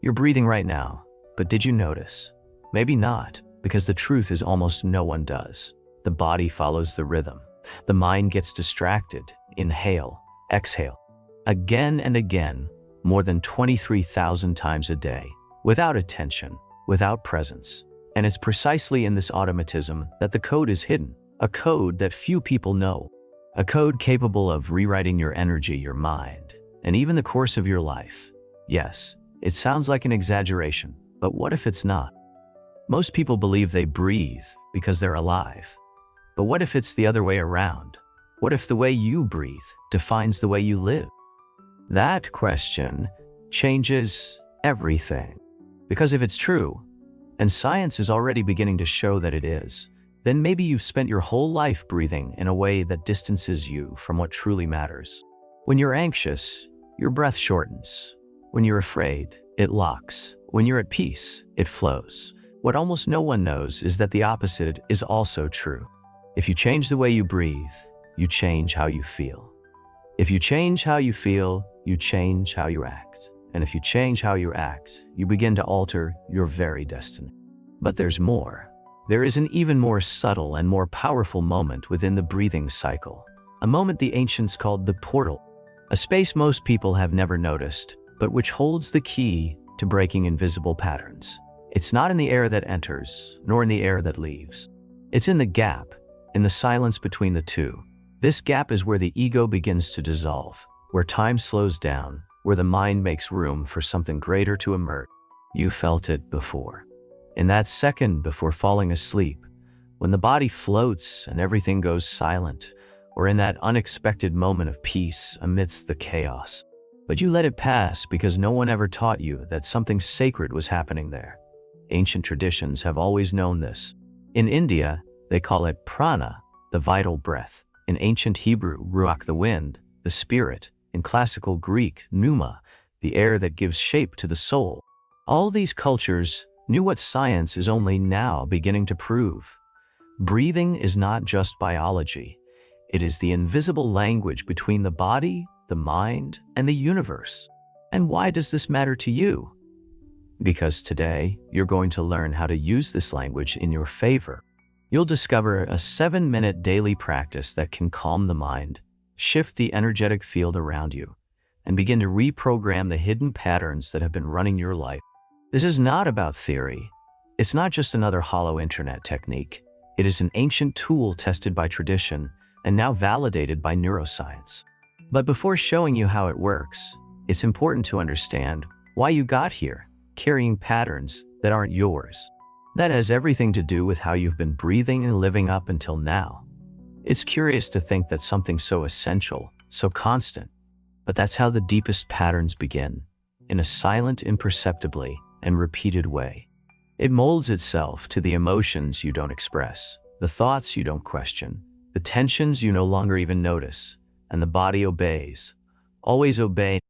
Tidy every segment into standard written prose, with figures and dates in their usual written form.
You're breathing right now, but did you notice? Maybe not, because the truth is almost no one does. The body follows the rhythm. The mind gets distracted. Inhale, exhale. Again and again, more than 23,000 times a day, without attention, without presence. And it's precisely in this automatism that the code is hidden, a code that few people know, a code capable of rewriting your energy, your mind, and even the course of your life. Yes, it sounds like an exaggeration, but what if it's not? Most people believe they breathe because they're alive. But what if it's the other way around? What if the way you breathe defines the way you live? That question changes everything. Because if it's true, and science is already beginning to show that it is, then maybe you've spent your whole life breathing in a way that distances you from what truly matters. When you're anxious, your breath shortens. When you're afraid, it locks. When you're at peace, it flows. What almost no one knows is that the opposite is also true. If you change the way you breathe, you change how you feel. If you change how you feel, you change how you act. And if you change how you act, you begin to alter your very destiny. But there's more. There is an even more subtle and more powerful moment within the breathing cycle. A moment the ancients called the portal. A space most people have never noticed, but which holds the key to breaking invisible patterns. It's not in the air that enters, nor in the air that leaves. It's in the gap, in the silence between the two. This gap is where the ego begins to dissolve, where time slows down, where the mind makes room for something greater to emerge. You felt it before. In that second before falling asleep, when the body floats and everything goes silent, or in that unexpected moment of peace amidst the chaos. But you let it pass because no one ever taught you that something sacred was happening there. Ancient traditions have always known this. In India, they call it prana, the vital breath. In ancient Hebrew, ruach, the wind, the spirit. In classical Greek, pneuma, the air that gives shape to the soul. All these cultures knew what science is only now beginning to prove. Breathing is not just biology. It is the invisible language between the body, the mind, and the universe. And why does this matter to you? Because today, you're going to learn how to use this language in your favor. You'll discover a 7-minute daily practice that can calm the mind, shift the energetic field around you, and begin to reprogram the hidden patterns that have been running your life. This is not about theory. It's not just another hollow internet technique. It is an ancient tool tested by tradition and now validated by neuroscience. But before showing you how it works, it's important to understand why you got here, carrying patterns that aren't yours. That has everything to do with how you've been breathing and living up until now. It's curious to think that something so essential, so constant, but that's how the deepest patterns begin, in a silent, imperceptibly, and repeated way. It molds itself to the emotions you don't express, the thoughts you don't question, the tensions you no longer even notice, and the body obeys. Always obey.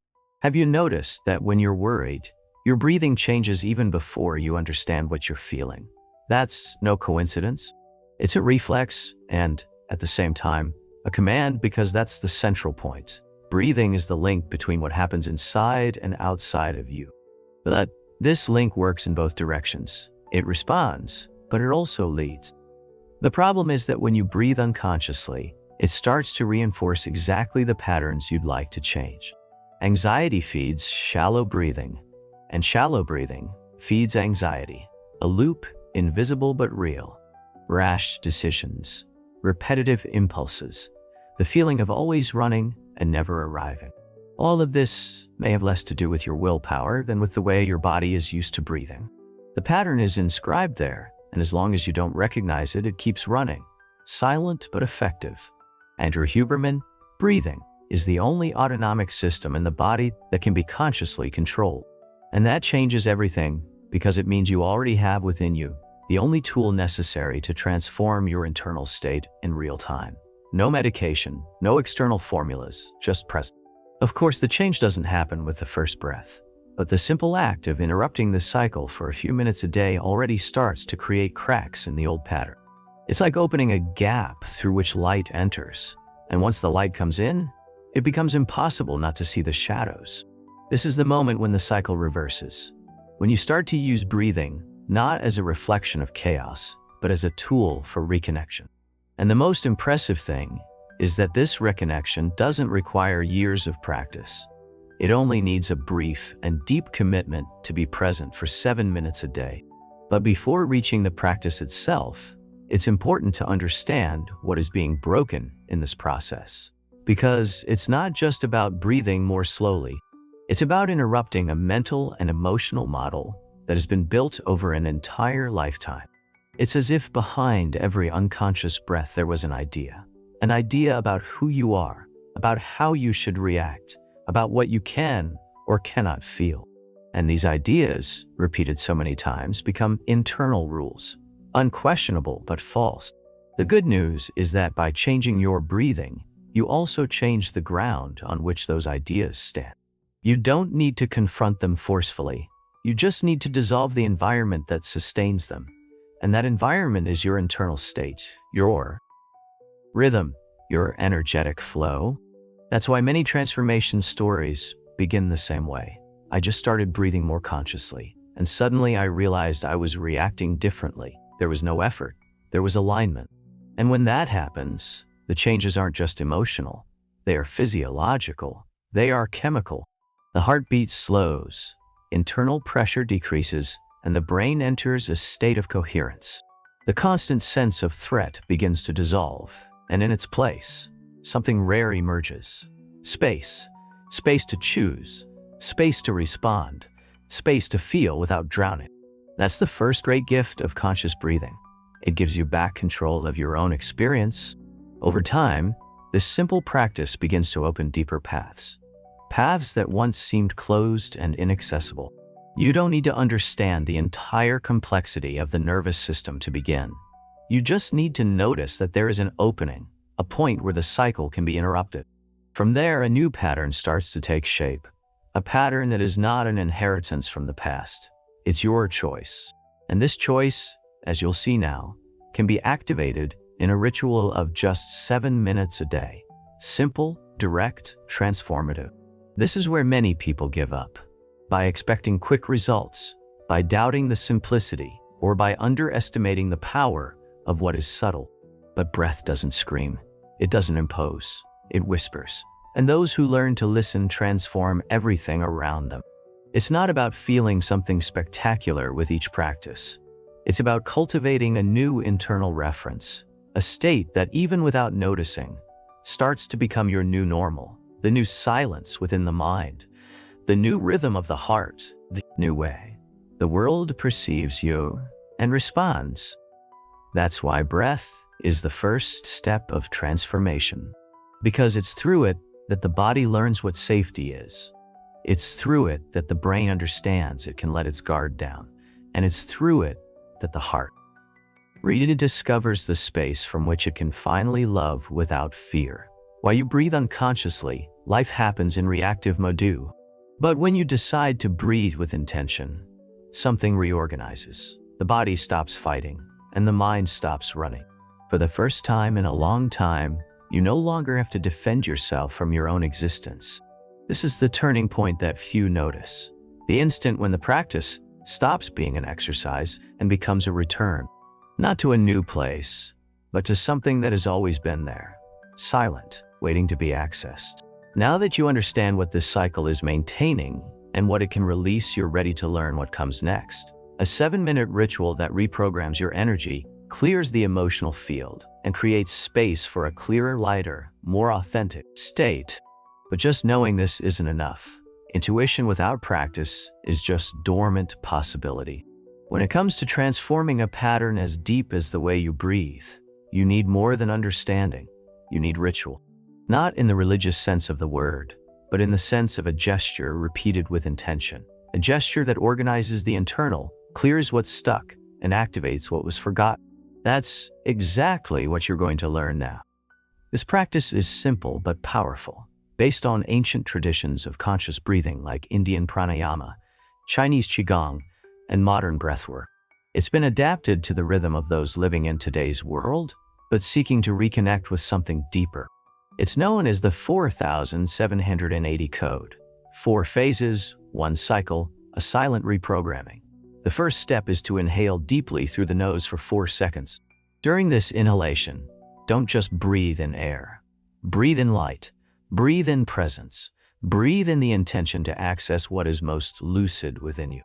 Have you noticed that when you're worried, your breathing changes even before you understand what you're feeling? That's no coincidence. It's a reflex and, at the same time, a command, because that's the central point. Breathing is the link between what happens inside and outside of you. But this link works in both directions. It responds, but it also leads. The problem is that when you breathe unconsciously, it starts to reinforce exactly the patterns you'd like to change. Anxiety feeds shallow breathing, and shallow breathing feeds anxiety. A loop, invisible but real. Rash decisions, repetitive impulses, the feeling of always running and never arriving. All of this may have less to do with your willpower than with the way your body is used to breathing. The pattern is inscribed there, and as long as you don't recognize it, it keeps running, silent but effective. Andrew Huberman, breathing is the only autonomic system in the body that can be consciously controlled. And that changes everything, because it means you already have within you the only tool necessary to transform your internal state in real time. No medication, no external formulas, just presence. Of course, the change doesn't happen with the first breath, but the simple act of interrupting the cycle for a few minutes a day already starts to create cracks in the old pattern. It's like opening a gap through which light enters, and once the light comes in, it becomes impossible not to see the shadows. This is the moment when the cycle reverses. When you start to use breathing not as a reflection of chaos, but as a tool for reconnection. And the most impressive thing is that this reconnection doesn't require years of practice. It only needs a brief and deep commitment to be present for 7 minutes a day. But before reaching the practice itself, it's important to understand what is being broken in this process. Because it's not just about breathing more slowly. It's about interrupting a mental and emotional model that has been built over an entire lifetime. It's as if behind every unconscious breath there was an idea about who you are, about how you should react, about what you can or cannot feel. And these ideas, repeated so many times, become internal rules, unquestionable but false. The good news is that by changing your breathing, you also change the ground on which those ideas stand. You don't need to confront them forcefully. You just need to dissolve the environment that sustains them. And that environment is your internal state, your rhythm, your energetic flow. That's why many transformation stories begin the same way. I just started breathing more consciously, and suddenly I realized I was reacting differently. There was no effort, there was alignment. And when that happens, the changes aren't just emotional, they are physiological, they are chemical. The heartbeat slows, internal pressure decreases, and the brain enters a state of coherence. The constant sense of threat begins to dissolve, and in its place, something rare emerges. Space. Space to choose. Space to respond. Space to feel without drowning. That's the first great gift of conscious breathing. It gives you back control of your own experience. Over time, this simple practice begins to open deeper paths. Paths that once seemed closed and inaccessible. You don't need to understand the entire complexity of the nervous system to begin. You just need to notice that there is an opening, a point where the cycle can be interrupted. From there, a new pattern starts to take shape. A pattern that is not an inheritance from the past. It's your choice. And this choice, as you'll see now, can be activated in a ritual of just 7 minutes a day. Simple, direct, transformative. This is where many people give up. By expecting quick results, by doubting the simplicity, or by underestimating the power of what is subtle. But breath doesn't scream. It doesn't impose. It whispers. And those who learn to listen transform everything around them. It's not about feeling something spectacular with each practice. It's about cultivating a new internal reference, a state that even without noticing, starts to become your new normal, the new silence within the mind, the new rhythm of the heart, the new way the world perceives you and responds. That's why breath is the first step of transformation. Because it's through it that the body learns what safety is. It's through it that the brain understands it can let its guard down. And it's through it that the heart really discovers the space from which it can finally love without fear. While you breathe unconsciously, life happens in reactive mode. But when you decide to breathe with intention, something reorganizes. The body stops fighting, and the mind stops running. For the first time in a long time, you no longer have to defend yourself from your own existence. This is the turning point that few notice. The instant when the practice stops being an exercise and becomes a return. Not to a new place, but to something that has always been there. Silent, waiting to be accessed. Now that you understand what this cycle is maintaining and what it can release, you're ready to learn what comes next. A 7-minute ritual that reprograms your energy, clears the emotional field, and creates space for a clearer, lighter, more authentic state. But just knowing this isn't enough. Intuition without practice is just dormant possibility. When it comes to transforming a pattern as deep as the way you breathe, you need more than understanding. You need ritual. Not in the religious sense of the word, but in the sense of a gesture repeated with intention. A gesture that organizes the internal, clears what's stuck, and activates what was forgotten. That's exactly what you're going to learn now. This practice is simple but powerful, based on ancient traditions of conscious breathing like Indian pranayama, Chinese qigong, and modern breathwork. It's been adapted to the rhythm of those living in today's world, but seeking to reconnect with something deeper. It's known as the 4780 code. 4 phases, 1 cycle, a silent reprogramming. The first step is to inhale deeply through the nose for 4 seconds. During this inhalation, don't just breathe in air. Breathe in light. Breathe in presence. Breathe in the intention to access what is most lucid within you.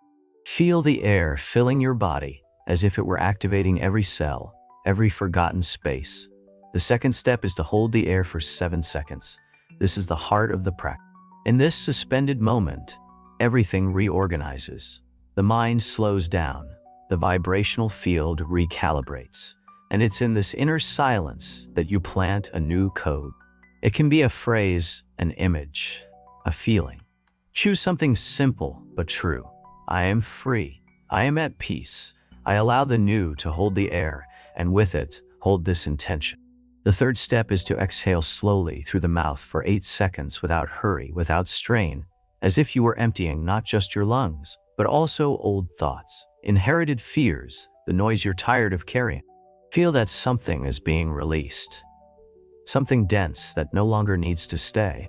Feel the air filling your body as if it were activating every cell, every forgotten space. The second step is to hold the air for 7 seconds. This is the heart of the practice. In this suspended moment, everything reorganizes. The mind slows down. The vibrational field recalibrates. And it's in this inner silence that you plant a new code. It can be a phrase, an image, a feeling. Choose something simple but true. I am free. I am at peace. I allow the new to hold the air, and with it, hold this intention. The third step is to exhale slowly through the mouth for 8 seconds without hurry, without strain, as if you were emptying not just your lungs, but also old thoughts, inherited fears, the noise you're tired of carrying. Feel that something is being released. Something dense that no longer needs to stay.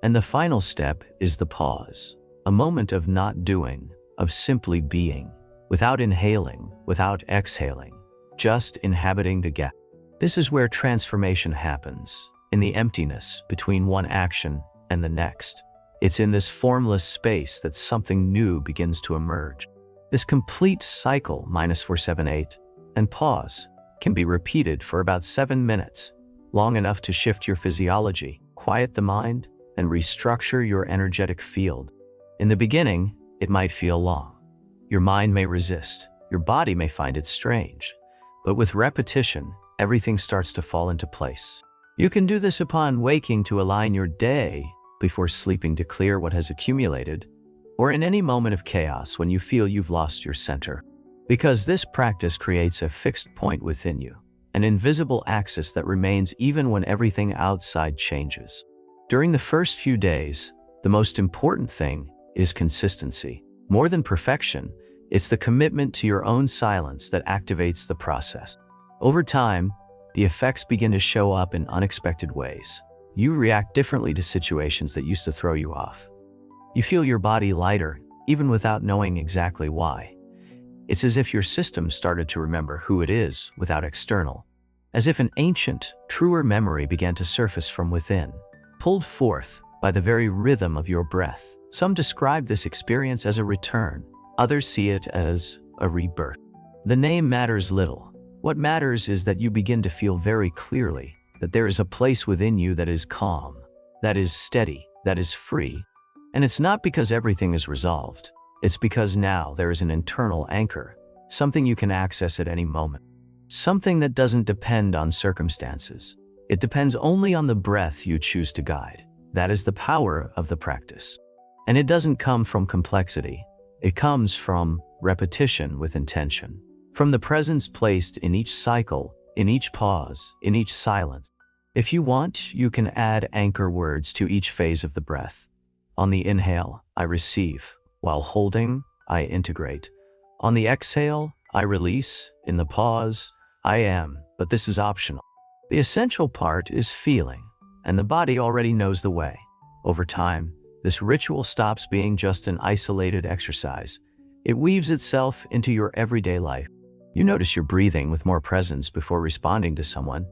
And the final step is the pause, a moment of not doing, of simply being, without inhaling, without exhaling, just inhabiting the gap. This is where transformation happens, in the emptiness between one action and the next. It's in this formless space that something new begins to emerge. This complete cycle, -478, and pause, can be repeated for about 7 minutes, long enough to shift your physiology, quiet the mind, and restructure your energetic field. In the beginning, it might feel long. Your mind may resist, your body may find it strange, but with repetition, everything starts to fall into place. You can do this upon waking to align your day, before sleeping to clear what has accumulated, or in any moment of chaos when you feel you've lost your center. Because this practice creates a fixed point within you, an invisible axis that remains even when everything outside changes. During the first few days, the most important thing is consistency. More than perfection, it's the commitment to your own silence that activates the process. Over time, the effects begin to show up in unexpected ways. You react differently to situations that used to throw you off. You feel your body lighter, even without knowing exactly why. It's as if your system started to remember who it is without external. As if an ancient, truer memory began to surface from within, pulled forth by the very rhythm of your breath. Some describe this experience as a return. Others see it as a rebirth. The name matters little. What matters is that you begin to feel very clearly that there is a place within you that is calm, that is steady, that is free. And it's not because everything is resolved. It's because now there is an internal anchor, something you can access at any moment. Something that doesn't depend on circumstances. It depends only on the breath you choose to guide. That is the power of the practice. And it doesn't come from complexity. It comes from repetition with intention. From the presence placed in each cycle, in each pause, in each silence. If you want, you can add anchor words to each phase of the breath. On the inhale, I receive. While holding, I integrate. On the exhale, I release. In the pause, I am. But this is optional. The essential part is feeling, and the body already knows the way. Over time, this ritual stops being just an isolated exercise. It weaves itself into your everyday life. You notice your breathing with more presence before responding to someone,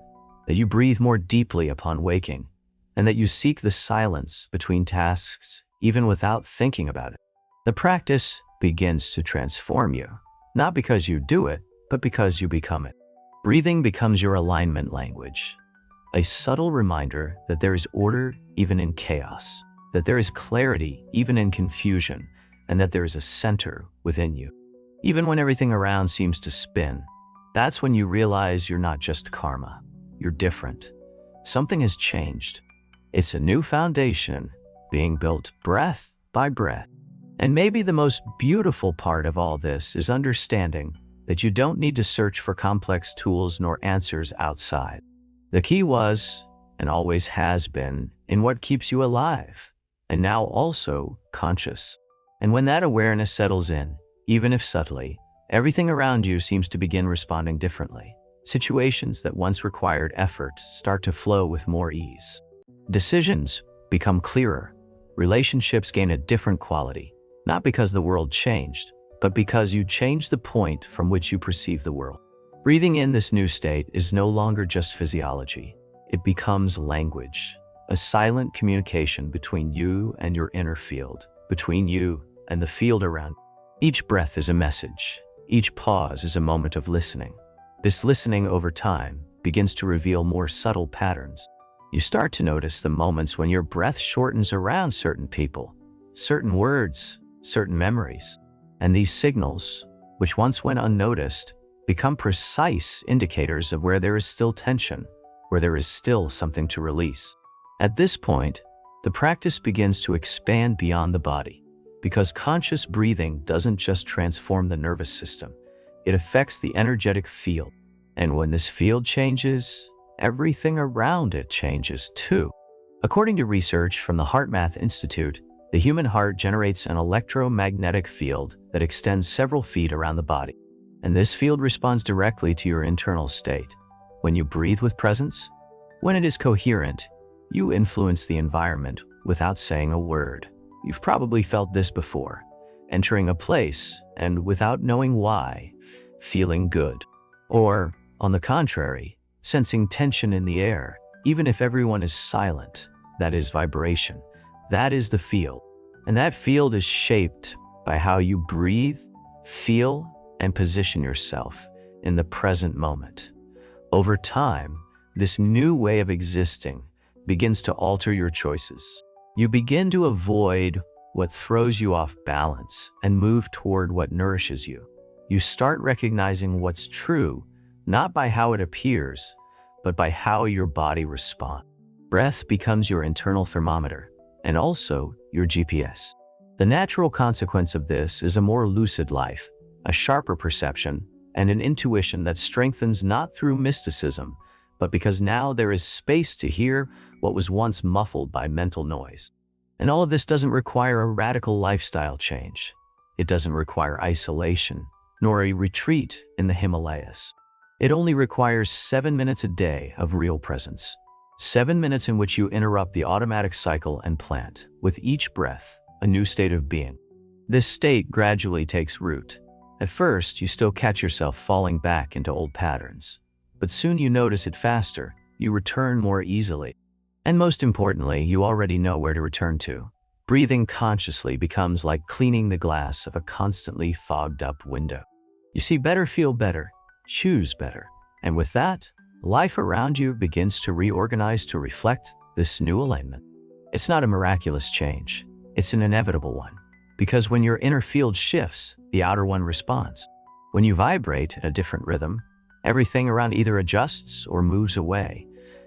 that you breathe more deeply upon waking, and that you seek the silence between tasks even without thinking about it. The practice begins to transform you, not because you do it, but because you become it. Breathing becomes your alignment language, a subtle reminder that there is order even in chaos, that there is clarity even in confusion, and that there is a center within you. Even when everything around seems to spin, that's when you realize you're not just karma. You're different. Something has changed. It's a new foundation being built breath by breath. And maybe the most beautiful part of all this is understanding that you don't need to search for complex tools nor answers outside. The key was, and always has been, in what keeps you alive, and now also conscious. And when that awareness settles in, even if subtly, everything around you seems to begin responding differently. Situations that once required effort start to flow with more ease. Decisions become clearer. Relationships gain a different quality. Not because the world changed, but because you changed the point from which you perceive the world. Breathing in this new state is no longer just physiology. It becomes language, a silent communication between you and your inner field, between you and the field around. Each breath is a message. Each pause is a moment of listening. This listening over time begins to reveal more subtle patterns. You start to notice the moments when your breath shortens around certain people, certain words, certain memories. And these signals, which once went unnoticed, become precise indicators of where there is still tension, where there is still something to release. At this point, the practice begins to expand beyond the body, because conscious breathing doesn't just transform the nervous system, it affects the energetic field. And when this field changes, everything around it changes too. According to research from the HeartMath Institute, the human heart generates an electromagnetic field that extends several feet around the body. And this field responds directly to your internal state. When you breathe with presence, when it is coherent, you influence the environment without saying a word. You've probably felt this before, entering a place and without knowing why, feeling good. Or, on the contrary, sensing tension in the air, even if everyone is silent. That is vibration. That is the field. And that field is shaped by how you breathe, feel, and position yourself in the present moment. Over time, this new way of existing begins to alter your choices. You begin to avoid what throws you off balance and move toward what nourishes you. You start recognizing what's true, not by how it appears, but by how your body responds. Breath becomes your internal thermometer and also your GPS. The natural consequence of this is a more lucid life, a sharper perception, and an intuition that strengthens not through mysticism, but because now there is space to hear what was once muffled by mental noise. And all of this doesn't require a radical lifestyle change. It doesn't require isolation, nor a retreat in the Himalayas. It only requires 7 minutes a day of real presence. 7 minutes in which you interrupt the automatic cycle and plant, with each breath, a new state of being. This state gradually takes root. At first, you still catch yourself falling back into old patterns. But soon you notice it faster, you return more easily. And most importantly, you already know where to return to. Breathing consciously becomes like cleaning the glass of a constantly fogged up window. You see better, feel better, choose better. And with that, life around you begins to reorganize to reflect this new alignment. It's not a miraculous change. It's an inevitable one. Because when your inner field shifts, the outer one responds. When you vibrate at a different rhythm, everything around either adjusts or moves away.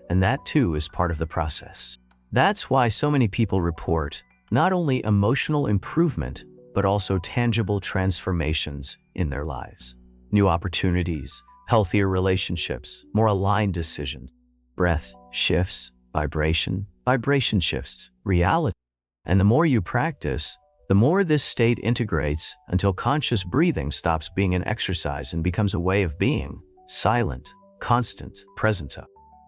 And that too is part of the process. That's why so many people report not only emotional improvement, but also tangible transformations in their lives. New opportunities, healthier relationships, more aligned decisions. Breath shifts, vibration shifts, reality. And the more you practice, the more this state integrates until conscious breathing stops being an exercise and becomes a way of being, silent, constant, present.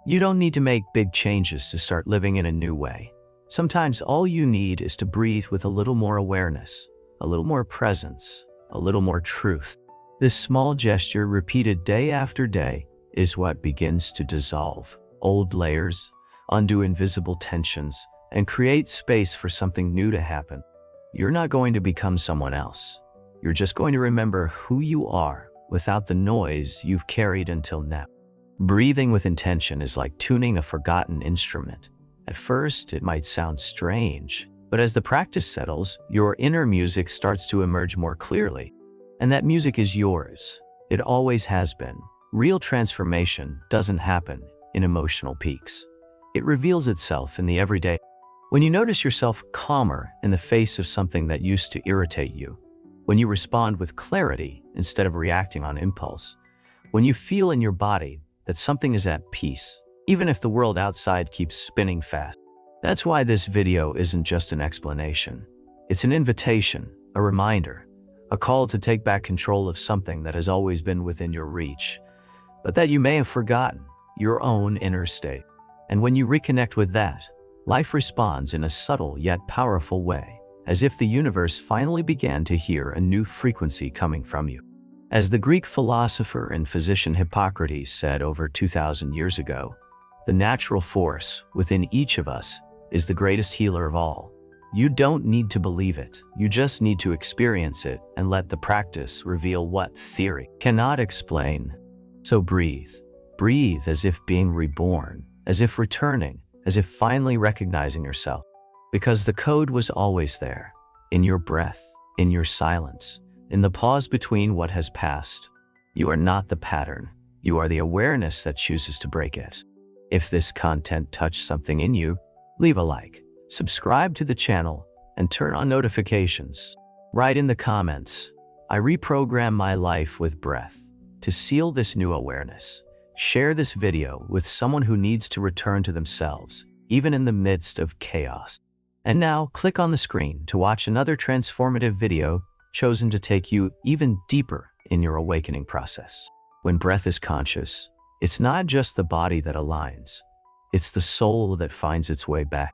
You don't need to make big changes to start living in a new way. Sometimes all you need is to breathe with a little more awareness, a little more presence, a little more truth. This small gesture repeated day after day is what begins to dissolve old layers, undo invisible tensions, and create space for something new to happen. You're not going to become someone else. You're just going to remember who you are without the noise you've carried until now. Breathing with intention is like tuning a forgotten instrument. At first, it might sound strange, but as the practice settles, your inner music starts to emerge more clearly. And that music is yours. It always has been. Real transformation doesn't happen in emotional peaks. It reveals itself in the everyday. When you notice yourself calmer in the face of something that used to irritate you, when you respond with clarity instead of reacting on impulse, when you feel in your body that something is at peace, even if the world outside keeps spinning fast. That's why this video isn't just an explanation. It's an invitation, a reminder, a call to take back control of something that has always been within your reach, but that you may have forgotten, your own inner state. And when you reconnect with that, life responds in a subtle yet powerful way. as if the universe finally began to hear a new frequency coming from you. As the Greek philosopher and physician Hippocrates said over 2,000 years ago, the natural force within each of us is the greatest healer of all. You don't need to believe it, you just need to experience it and let the practice reveal what theory cannot explain. So breathe. Breathe as if being reborn, as if returning, as if finally recognizing yourself. Because the code was always there, in your breath, in your silence, in the pause between what has passed. You are not the pattern, you are the awareness that chooses to break it. If this content touched something in you, leave a like, subscribe to the channel, and turn on notifications. Write in the comments, I reprogram my life with breath. To seal this new awareness, share this video with someone who needs to return to themselves, even in the midst of chaos. And now, click on the screen to watch another transformative video chosen to take you even deeper in your awakening process. When breath is conscious, it's not just the body that aligns, it's the soul that finds its way back.